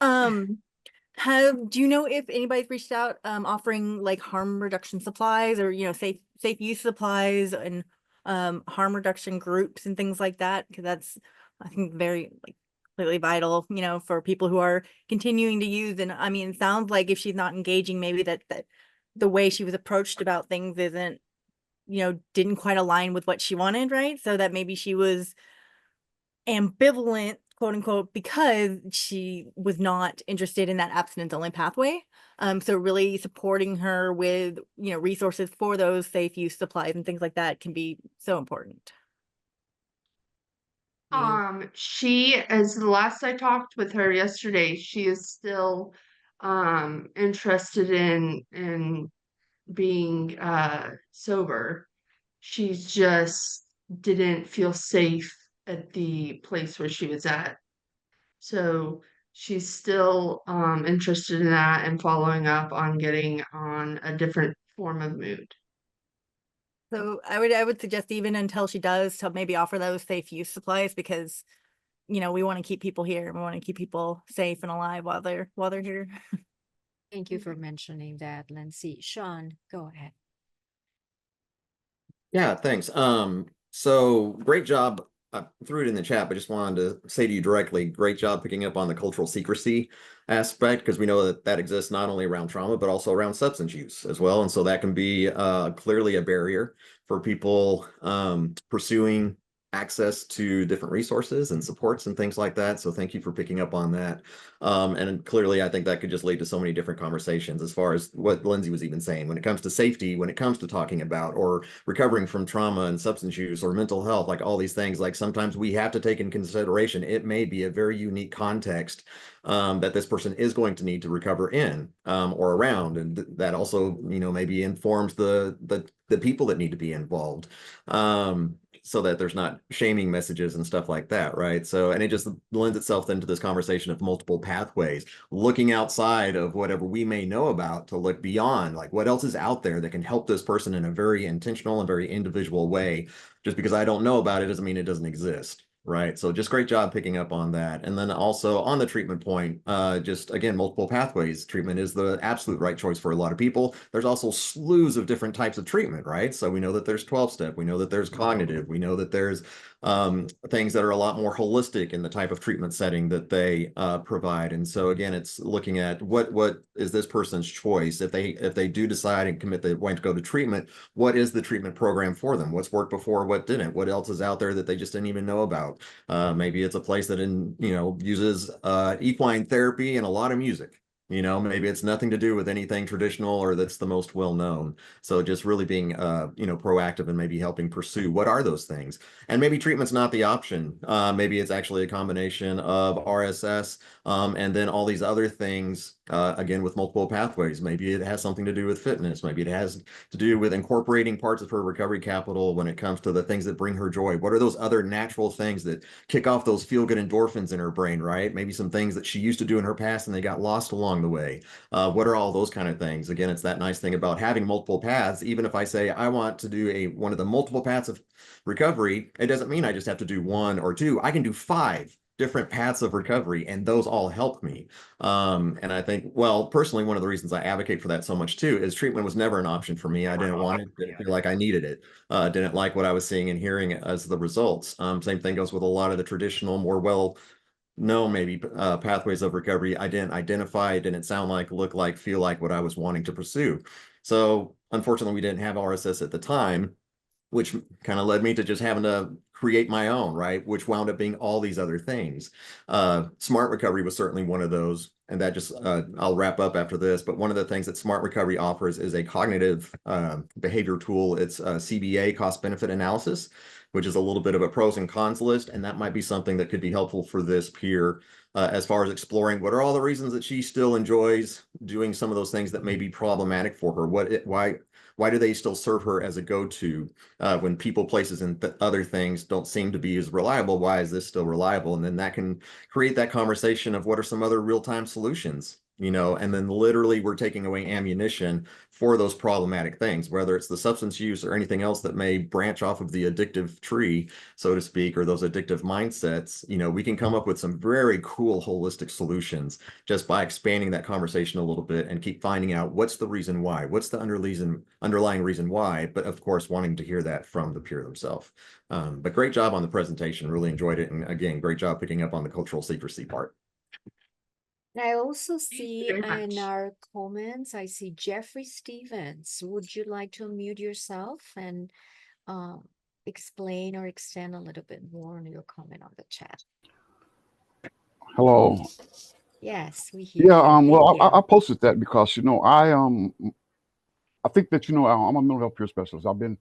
S10: Do you know if anybody's reached out offering like harm reduction supplies or safe use supplies and harm reduction groups and things like that? Because that's, I think, very like completely vital, for people who are continuing to use. And I mean, it sounds like if she's not engaging, maybe that the way she was approached about things isn't, didn't quite align with what she wanted, right? So that maybe she was ambivalent, quote unquote, because she was not interested in that abstinence only pathway. So really supporting her with, resources for those safe use supplies and things like that can be so important.
S5: She, as the last I talked with her yesterday, she is still interested in being sober. She just didn't feel safe at the place where she was at. So she's still interested in that and following up on getting on a different form of mood.
S10: So I would suggest even until she does, to maybe offer those safe use supplies, because we want to keep people here. We want to keep people safe and alive while they're here.
S1: Thank you for mentioning that, Lindsay. Sean, go ahead.
S3: Yeah, thanks. So great job. I threw it in the chat, but just wanted to say to you directly, great job picking up on the cultural secrecy aspect, because we know that that exists not only around trauma, but also around substance use as well. And so that can be clearly a barrier for people pursuing access to different resources and supports and things like that. So thank you for picking up on that. And clearly, I think that could just lead to so many different conversations as far as what Lindsay was even saying when it comes to safety, when it comes to talking about or recovering from trauma and substance use or mental health, like all these things. Like sometimes we have to take in consideration, it may be a very unique context that this person is going to need to recover in or around. And that also, maybe informs the people that need to be involved. So that there's not shaming messages and stuff like that, right? So, and it just lends itself into this conversation of multiple pathways, looking outside of whatever we may know about to look beyond, like what else is out there that can help this person in a very intentional and very individual way. Just because I don't know about it doesn't mean it doesn't exist. Right. So just great job picking up on that. And then also on the treatment point, just again, multiple pathways. Treatment is the absolute right choice for a lot of people. There's also slews of different types of treatment, right? So we know that there's 12-step, we know that there's cognitive, we know that there's things that are a lot more holistic in the type of treatment setting that they provide. And so again, it's looking at what is this person's choice. If they do decide and commit they want to go to treatment, what is the treatment program for them? What's worked before, what didn't? What else is out there that they just didn't even know about? Maybe it's a place that uses equine therapy and a lot of music. Maybe it's nothing to do with anything traditional or that's the most well known. So just really being proactive and maybe helping pursue what are those things. And maybe treatment's not the option. Maybe it's actually a combination of RSS and then all these other things, again, with multiple pathways. Maybe it has something to do with fitness. Maybe it has to do with incorporating parts of her recovery capital when it comes to the things that bring her joy. What are those other natural things that kick off those feel-good endorphins in her brain, right? Maybe some things that she used to do in her past and they got lost along the way. What are all those kind of things? Again, it's that nice thing about having multiple paths. Even if I say I want to do one of the multiple paths of recovery, it doesn't mean I just have to do one or two. I can do 5 different paths of recovery, and those all help me. And I think, well, personally, one of the reasons I advocate for that so much too is treatment was never an option for me. I didn't want it, didn't feel like I needed it, didn't like what I was seeing and hearing as the results. Same thing goes with a lot of the traditional, more well-known maybe pathways of recovery. I didn't identify, it didn't sound like, look like, feel like what I was wanting to pursue. So unfortunately, we didn't have RSS at the time, which kind of led me to just having to create my own, right? Which wound up being all these other things. Smart Recovery was certainly one of those. And that just, I'll wrap up after this, but one of the things that Smart Recovery offers is a cognitive behavior tool. It's a CBA, cost benefit analysis, which is a little bit of a pros and cons list. And that might be something that could be helpful for this peer as far as exploring what are all the reasons that she still enjoys doing some of those things that may be problematic for her. Why do they still serve her as a go-to when people, places, and other things don't seem to be as reliable? Why is this still reliable? And then that can create that conversation of what are some other real-time solutions, and then literally we're taking away ammunition for those problematic things, whether it's the substance use or anything else that may branch off of the addictive tree, so to speak, or those addictive mindsets. We can come up with some very cool holistic solutions just by expanding that conversation a little bit and keep finding out what's the reason why, what's the underlying reason why, but of course, wanting to hear that from the peer themselves. But great job on the presentation. Really enjoyed it. And again, great job picking up on the cultural secrecy part.
S1: I also
S5: Thank you
S1: see
S5: very
S1: in
S5: much.
S1: our comments, I see Jeffrey Stevens. Would you like to unmute yourself and explain or extend a little bit more on your comment on the chat?
S11: Hello.
S1: Yes, we hear
S11: Yeah,
S1: you.
S11: well,
S1: Thank
S11: I
S1: you.
S11: posted that because, I think that, I'm a mental health peer specialist. I've been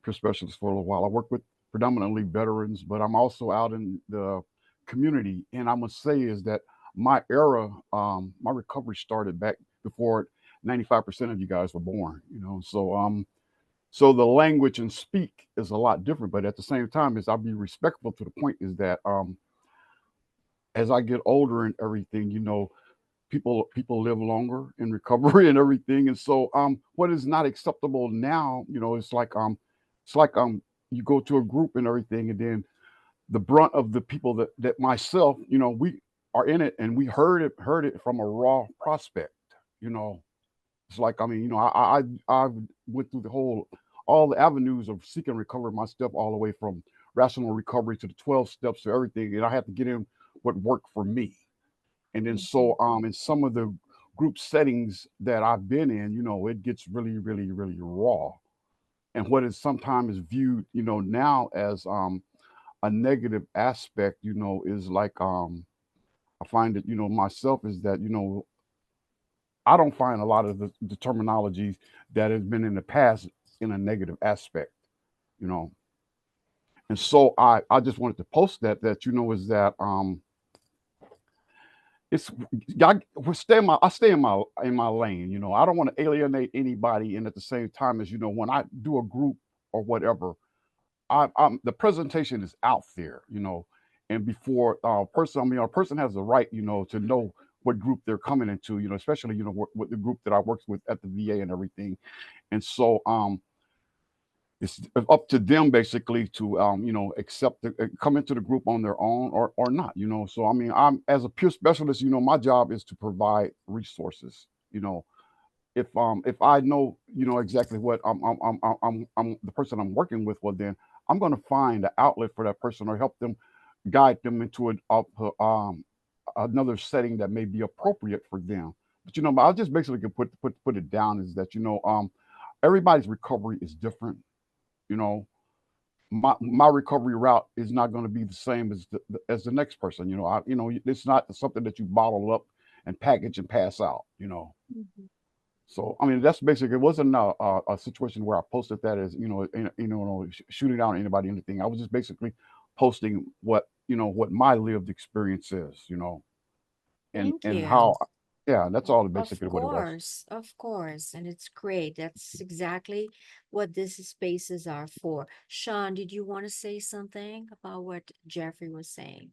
S11: peer specialist for a little while. I work with predominantly veterans, but I'm also out in the community. And I must say is that my era, my recovery started back before 95% of you guys were born, so the language and speak is a lot different, but at the same time, is I'll be respectful to the point is that, as I get older and everything, people live longer in recovery and everything. And so what is not acceptable now, it's like you go to a group and everything, and then the brunt of the people that myself, we are in it and we heard it from a raw prospect, you know. It's like, I went through all the avenues of seeking recovery myself, all the way from rational recovery to the 12 steps to everything, and I had to get in what worked for me. And then so in some of the group settings that I've been in, it gets really, really, really raw. And what is sometimes viewed, now as a negative aspect, is like I find it, myself is that, I don't find a lot of the terminology that has been in the past in a negative aspect, you know. And so I just wanted to post that is that it's I stay in my lane, I don't want to alienate anybody, and at the same time, as when I do a group or whatever, I'm the presentation is out there, and before a person has the right, to know what group they're coming into, especially what the group that I worked with at the VA and everything. And so it's up to them basically to accept come into the group on their own or not, so I'm, as a peer specialist, my job is to provide resources. If I know, exactly what I'm the person I'm working with, well, then I'm going to find an outlet for that person or help them, guide them into another setting that may be appropriate for them. But but I'll just basically put it down is that everybody's recovery is different. you know my recovery route is not going to be the same as the next person. It's not something that you bottle up and package and pass out.
S1: Mhm.
S11: So that's basically, it wasn't a situation where I posted that as shooting down anybody, anything. I was just basically posting what my lived experience is, and
S1: Thank
S11: and
S1: you.
S11: how, yeah, that's all
S1: Of
S11: basically what it was.
S1: course, of course. And it's great. That's exactly what these spaces are for. Sean, did you want to say something about what Jeffrey was saying?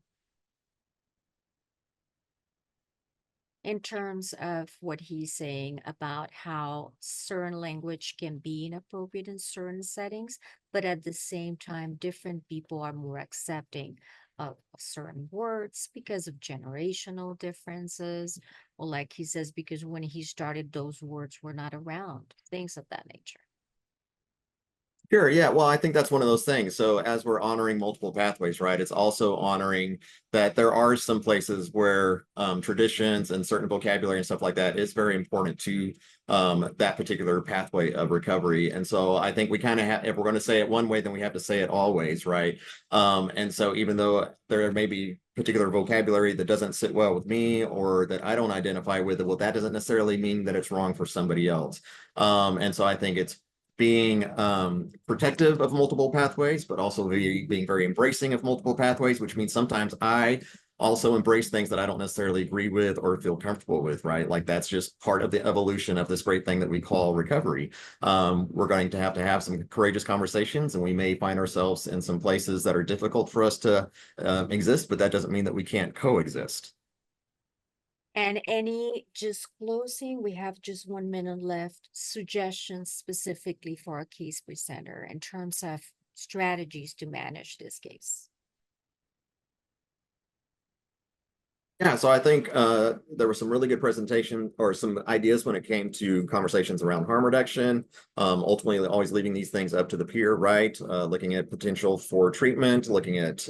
S1: In terms of what he's saying about how certain language can be inappropriate in certain settings, but at the same time, different people are more accepting of certain words because of generational differences, or like he says, because when he started, those words were not around, things of that nature.
S3: Sure. Yeah. Well, I think that's one of those things. So as we're honoring multiple pathways, right, it's also honoring that there are some places where traditions and certain vocabulary and stuff like that is very important to that particular pathway of recovery. And so I think we kind of have, if we're going to say it one way, then we have to say it always, right? And so even though there may be particular vocabulary that doesn't sit well with me or that I don't identify with it, well, that doesn't necessarily mean that it's wrong for somebody else. And so I think it's being protective of multiple pathways, but also being very embracing of multiple pathways, which means sometimes I also embrace things that I don't necessarily agree with or feel comfortable with, right? Like that's just part of the evolution of this great thing that we call recovery. We're going to have some courageous conversations, and we may find ourselves in some places that are difficult for us to exist, but that doesn't mean that we can't coexist.
S1: And any just closing, we have just 1 minute left, suggestions specifically for a case presenter in terms of strategies to manage this case.
S3: Yeah, so I think there was some really good presentation or some ideas when it came to conversations around harm reduction. Ultimately, always leaving these things up to the peer, right? Looking at potential for treatment, looking at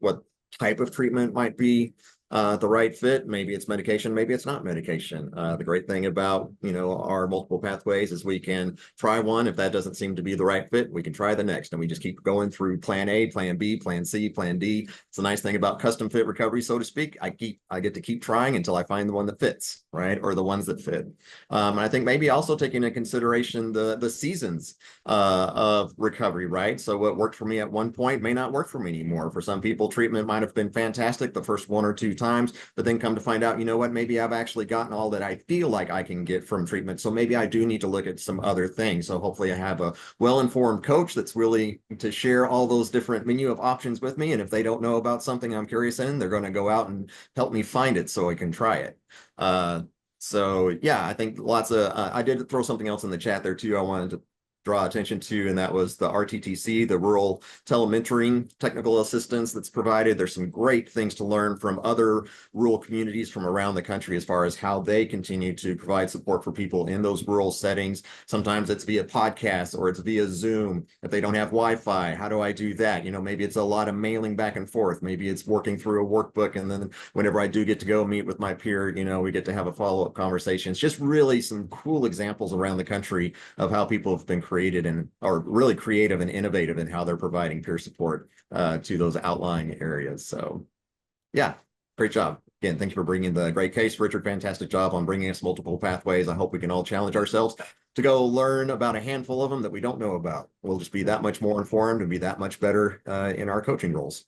S3: what type of treatment might be the right fit. Maybe it's medication, maybe it's not medication. The great thing about, our multiple pathways is we can try one. If that doesn't seem to be the right fit, we can try the next, and we just keep going through plan A, plan B, plan C, plan D. It's a nice thing about custom fit recovery, so to speak. I get to keep trying until I find the one that fits, right? Or the ones that fit. And I think maybe also taking into consideration the seasons of recovery, right? So what worked for me at one point may not work for me anymore. For some people, treatment might have been fantastic the first 1 or 2 times, but then come to find out, you know what, maybe I've actually gotten all that I feel like I can get from treatment. So maybe I do need to look at some other things. So hopefully I have a well-informed coach that's willing to share all those different menu of options with me. And if they don't know about something I'm curious in, they're going to go out and help me find it so I can try it. So yeah, I think lots of, I did throw something else in the chat there too. I wanted to draw attention to, and that was the RTTC, the rural telementoring technical assistance that's provided. There's some great things to learn from other rural communities from around the country as far as how they continue to provide support for people in those rural settings. Sometimes it's via podcasts or it's via Zoom. If they don't have Wi-Fi, how do I do that? Maybe it's a lot of mailing back and forth. Maybe it's working through a workbook, and then whenever I do get to go meet with my peer, we get to have a follow-up conversation. It's just really some cool examples around the country of how people have been created and are really creative and innovative in how they're providing peer support to those outlying areas. So yeah, great job. Again, thank you for bringing the great case. Richard, fantastic job on bringing us multiple pathways. I hope we can all challenge ourselves to go learn about a handful of them that we don't know about. We'll just be that much more informed and be that much better in our coaching roles.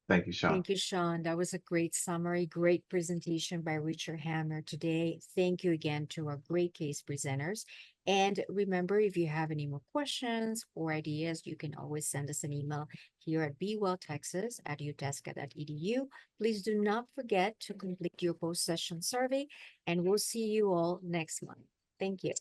S7: Thank you, Sean.
S1: Thank you, Sean. That was a great summary, great presentation by Richard Hamner today. Thank you again to our great case presenters. And remember, if you have any more questions or ideas, you can always send us an email here at bewelltexas@utesca.edu. Please do not forget to complete your post-session survey, and we'll see you all next month. Thank you.